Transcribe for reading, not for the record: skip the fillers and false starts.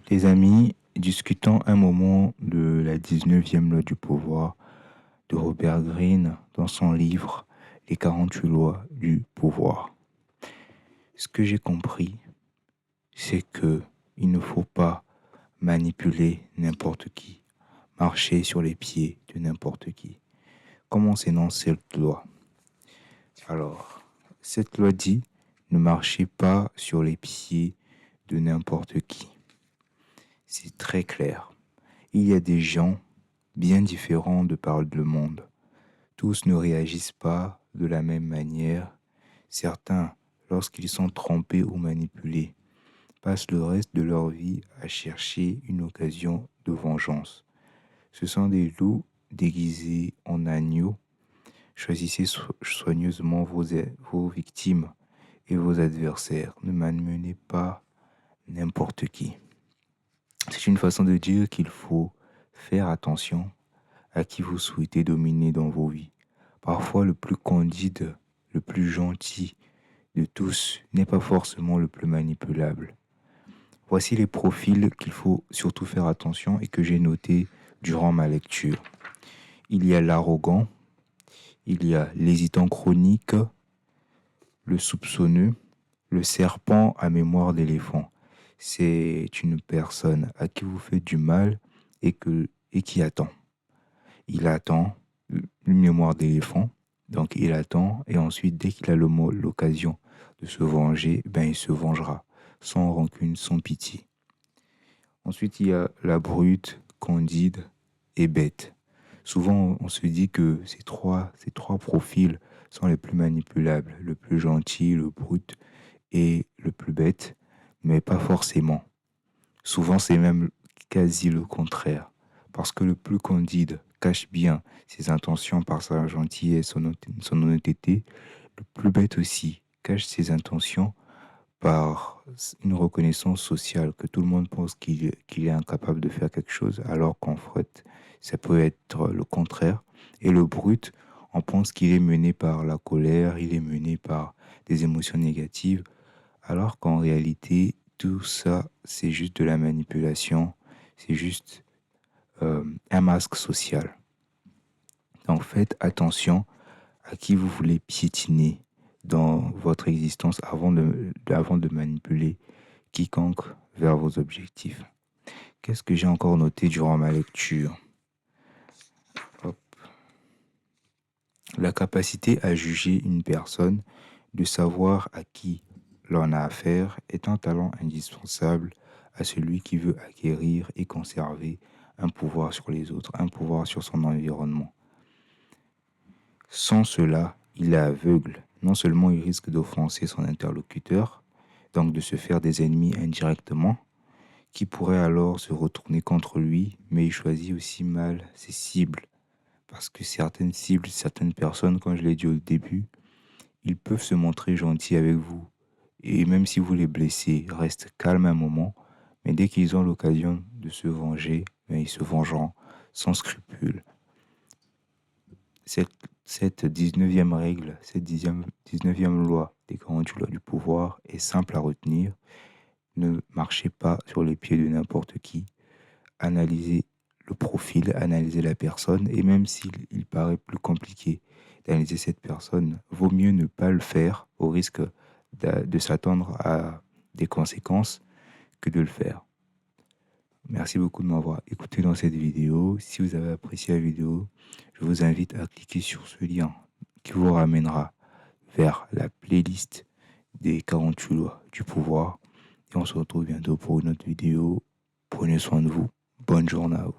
Les amis, discutons un moment de la 19e loi du pouvoir de Robert Greene dans son livre Les 48 lois du pouvoir. Ce que j'ai compris, c'est que il ne faut pas manipuler n'importe qui, marcher sur les pieds de n'importe qui. Comment s'énonce cette loi? Alors, cette loi dit ne marchez pas sur les pieds de n'importe qui. C'est très clair. Il y a des gens bien différents de par le monde. Tous ne réagissent pas de la même manière. Certains, lorsqu'ils sont trompés ou manipulés, passent le reste de leur vie à chercher une occasion de vengeance. Ce sont des loups déguisés en agneaux. Choisissez soigneusement vos victimes et vos adversaires. Ne malmenez pas n'importe qui. C'est une façon de dire qu'il faut faire attention à qui vous souhaitez dominer dans vos vies. Parfois, le plus candide, le plus gentil de tous n'est pas forcément le plus manipulable. Voici les profils qu'il faut surtout faire attention et que j'ai notés durant ma lecture. Il y a l'arrogant, il y a l'hésitant chronique, le soupçonneux, le serpent à mémoire d'éléphant. C'est une personne à qui vous faites du mal et qui attend. Il attend une mémoire d'éléphant, donc il attend et ensuite dès qu'il a l'occasion de se venger, il se vengera, sans rancune, sans pitié. Ensuite, il y a la brute, candide et bête. Souvent, on se dit que ces trois profils sont les plus manipulables, le plus gentil, le brut et le plus bête, mais pas forcément. Souvent, c'est même quasi le contraire, parce que le plus candide cache bien ses intentions par sa gentillesse, son honnêteté. Le plus bête aussi cache ses intentions par une reconnaissance sociale, que tout le monde pense qu'il est incapable de faire quelque chose, alors qu'en fait, ça peut être le contraire. Et le brut, on pense qu'il est mené par la colère, il est mené par des émotions négatives, alors qu'en réalité, tout ça, c'est juste de la manipulation, c'est juste un masque social. Donc faites attention à qui vous voulez piétiner dans votre existence avant de manipuler quiconque vers vos objectifs. Qu'est-ce que j'ai encore noté durant ma lecture? Hop. La capacité à juger une personne, de savoir à qui l'on a affaire, est un talent indispensable à celui qui veut acquérir et conserver un pouvoir sur les autres, un pouvoir sur son environnement. Sans cela, il est aveugle. Non seulement il risque d'offenser son interlocuteur, donc de se faire des ennemis indirectement, qui pourraient alors se retourner contre lui, mais il choisit aussi mal ses cibles. Parce que certaines cibles, certaines personnes, comme je l'ai dit au début, ils peuvent se montrer gentils avec vous. Et même si vous les blessez, ils restent calmes un moment, mais dès qu'ils ont l'occasion de se venger, ils se vengeront sans scrupule. Cette 19e règle, cette 19e loi des 48 lois du pouvoir est simple à retenir. Ne marchez pas sur les pieds de n'importe qui. Analysez le profil, analysez la personne, et même s'il paraît plus compliqué d'analyser cette personne, vaut mieux ne pas le faire au risque de s'attendre à des conséquences que de le faire. Merci beaucoup de m'avoir écouté dans cette vidéo. Si vous avez apprécié la vidéo, je vous invite à cliquer sur ce lien qui vous ramènera vers la playlist des 48 lois du pouvoir. Et on se retrouve bientôt pour une autre vidéo. Prenez soin de vous. Bonne journée à vous.